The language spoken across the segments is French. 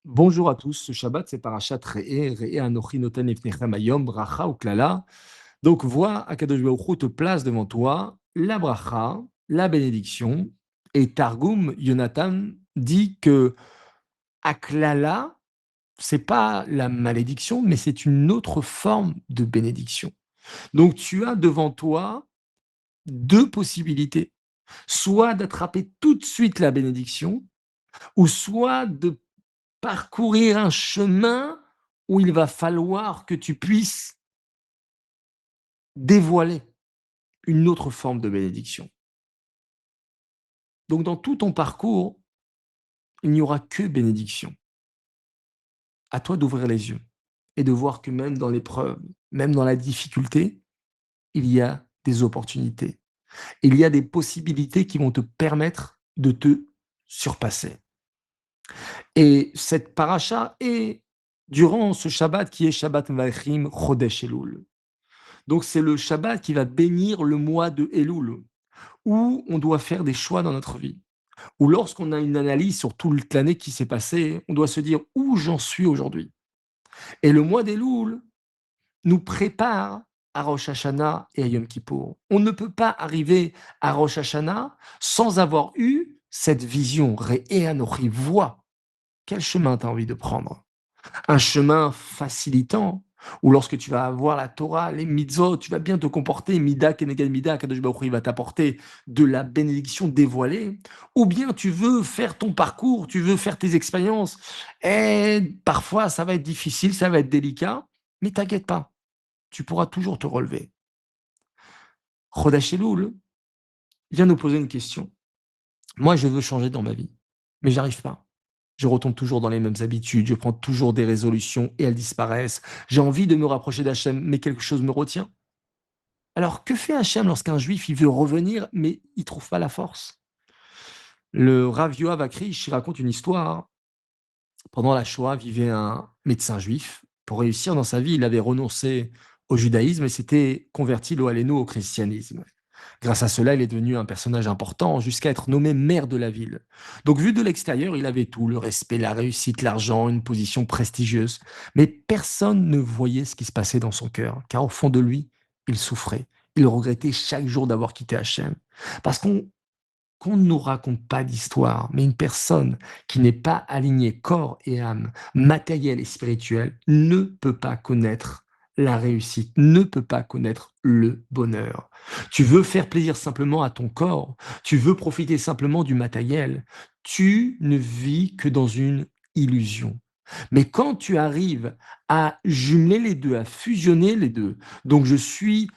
Bonjour à tous, ce Shabbat c'est Parashat Re'eh, Re'eh Anochi Noten Lifnechem Hayom, Bracha ou Klala. Donc vois, Akadosh Baruch Hu te place devant toi la bracha, la bénédiction, et Targum, Yonatan, dit que Aklala, c'est pas la malédiction, mais c'est une autre forme de bénédiction. Donc tu as devant toi deux possibilités, soit d'attraper tout de suite la bénédiction, ou soit de parcourir un chemin où il va falloir que tu puisses dévoiler une autre forme de bénédiction. Donc dans tout ton parcours, il n'y aura que bénédiction. À toi d'ouvrir les yeux et de voir que même dans l'épreuve, même dans la difficulté, il y a des opportunités. Il y a des possibilités qui vont te permettre de te surpasser. Et cette paracha est durant ce Shabbat qui est Shabbat Malchim Chodesh Elul. Donc c'est le Shabbat qui va bénir le mois de Elul, où on doit faire des choix dans notre vie. Ou lorsqu'on a une analyse sur toute l'année qui s'est passée, on doit se dire où j'en suis aujourd'hui. Et le mois d'Elul nous prépare à Rosh Hashanah et à Yom Kippour. On ne peut pas arriver à Rosh Hashanah sans avoir eu cette vision, Re'eh Anochi, vois quel chemin tu as envie de prendre. Un chemin facilitant, ou lorsque tu vas avoir la Torah, les mitzvot, tu vas bien te comporter, mida keneged mida, Kadosh Baruch Hu, il va t'apporter de la bénédiction dévoilée, ou bien tu veux faire ton parcours, tu veux faire tes expériences, et parfois ça va être difficile, ça va être délicat, mais t'inquiète pas, tu pourras toujours te relever. Chodesh Elul vient nous poser une question. Moi, je veux changer dans ma vie, mais j'arrive pas. Je retombe toujours dans les mêmes habitudes, je prends toujours des résolutions et elles disparaissent. J'ai envie de me rapprocher d'Hachem, mais quelque chose me retient. Alors, que fait Hachem lorsqu'un juif il veut revenir, mais il trouve pas la force? Le Rav Yoav Akrish raconte une histoire. Pendant la Shoah, vivait un médecin juif. Pour réussir dans sa vie, il avait renoncé au judaïsme et s'était converti, lo halénou, au christianisme. Grâce à cela, il est devenu un personnage important jusqu'à être nommé maire de la ville. Donc, vu de l'extérieur, il avait tout, le respect, la réussite, l'argent, une position prestigieuse. Mais personne ne voyait ce qui se passait dans son cœur, car au fond de lui, il souffrait. Il regrettait chaque jour d'avoir quitté Hachem. Parce qu'on ne nous raconte pas d'histoire, mais une personne qui n'est pas alignée corps et âme, matériel et spirituel, ne peut pas connaître la réussite, ne peut pas connaître le bonheur. Tu veux faire plaisir simplement à ton corps, tu veux profiter simplement du matériel, tu ne vis que dans une illusion. Mais quand tu arrives à jumeler les deux, à fusionner les deux, donc je suis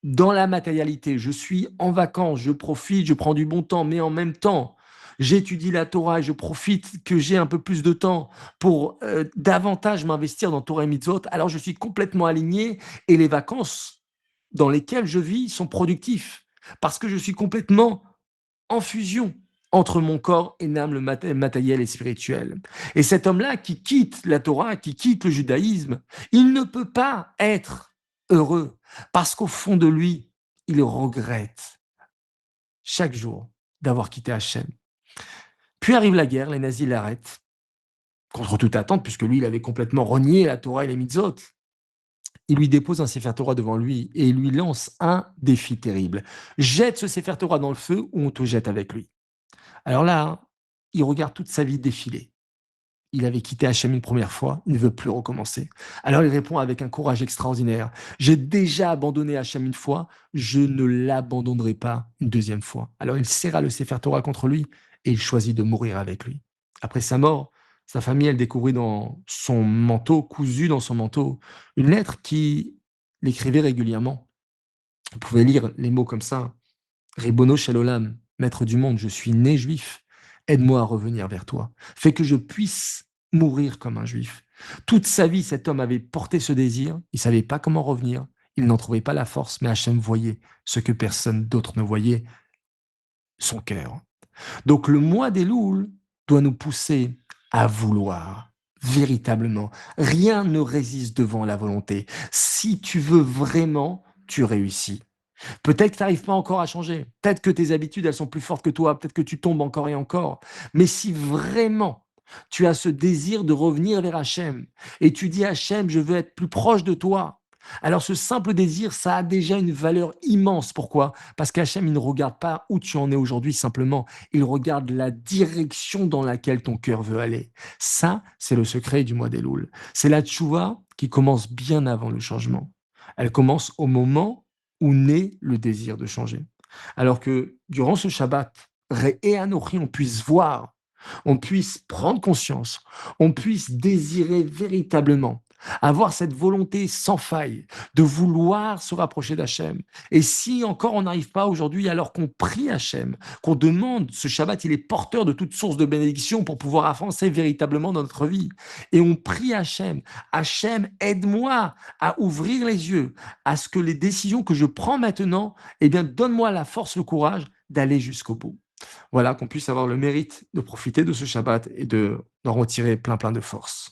dans la matérialité, je suis en vacances, je profite, je prends du bon temps, mais en même temps, j'étudie la Torah et je profite que j'ai un peu plus de temps pour davantage m'investir dans Torah et Mitzvot, alors je suis complètement aligné et les vacances dans lesquelles je vis sont productifs parce que je suis complètement en fusion entre mon corps et l'âme, le matériel et spirituel. Et cet homme-là qui quitte la Torah, qui quitte le judaïsme, il ne peut pas être heureux parce qu'au fond de lui, il regrette chaque jour d'avoir quitté Hachem. Puis arrive la guerre, les nazis l'arrêtent, contre toute attente, puisque lui, il avait complètement renié la Torah et les mitzvot. Il lui dépose un Sefer Torah devant lui et il lui lance un défi terrible. Jette ce Sefer Torah dans le feu ou on te jette avec lui. Alors là, hein, il regarde toute sa vie défiler. Il avait quitté Hachem une première fois, il ne veut plus recommencer. Alors il répond avec un courage extraordinaire. J'ai déjà abandonné Hachem une fois, je ne l'abandonnerai pas une deuxième fois. Alors il serra le Sefer Torah contre lui et il choisit de mourir avec lui. Après sa mort, sa famille, elle découvrit dans son manteau, cousu dans son manteau, une lettre qui l'écrivait régulièrement. On pouvait lire les mots comme ça. Ribono Shel maître du monde, je suis né juif. Aide-moi à revenir vers toi. Fais que je puisse mourir comme un juif. Toute sa vie, cet homme avait porté ce désir. Il ne savait pas comment revenir. Il n'en trouvait pas la force, mais Hachem voyait ce que personne d'autre ne voyait, son cœur. Donc le mois des Louls doit nous pousser à vouloir véritablement. Rien ne résiste devant la volonté. Si tu veux vraiment, tu réussis. Peut-être que tu n'arrives pas encore à changer. Peut-être que tes habitudes, elles sont plus fortes que toi. Peut-être que tu tombes encore et encore. Mais si vraiment Tu as ce désir de revenir vers Hachem et tu dis: «Hachem, je veux être plus proche de toi». Alors ce simple désir, ça a déjà une valeur immense. Pourquoi? Parce qu'Hachem, il ne regarde pas où tu en es aujourd'hui simplement, il regarde la direction dans laquelle ton cœur veut aller. Ça, c'est le secret du mois d'Elul. C'est la tchouva qui commence bien avant le changement. Elle commence au moment où naît le désir de changer. Alors que durant ce Shabbat, Ré et Anochi, on puisse voir, on puisse prendre conscience, on puisse désirer véritablement, avoir cette volonté sans faille de vouloir se rapprocher d'Hachem. Et si encore on n'arrive pas aujourd'hui, alors qu'on prie Hachem, qu'on demande, ce Shabbat, il est porteur de toute source de bénédiction pour pouvoir avancer véritablement dans notre vie. Et on prie Hachem, Hachem, aide-moi à ouvrir les yeux, à ce que les décisions que je prends maintenant, eh bien, donne-moi la force, le courage d'aller jusqu'au bout. Voilà, qu'on puisse avoir le mérite de profiter de ce Shabbat et d'en retirer plein, plein de force.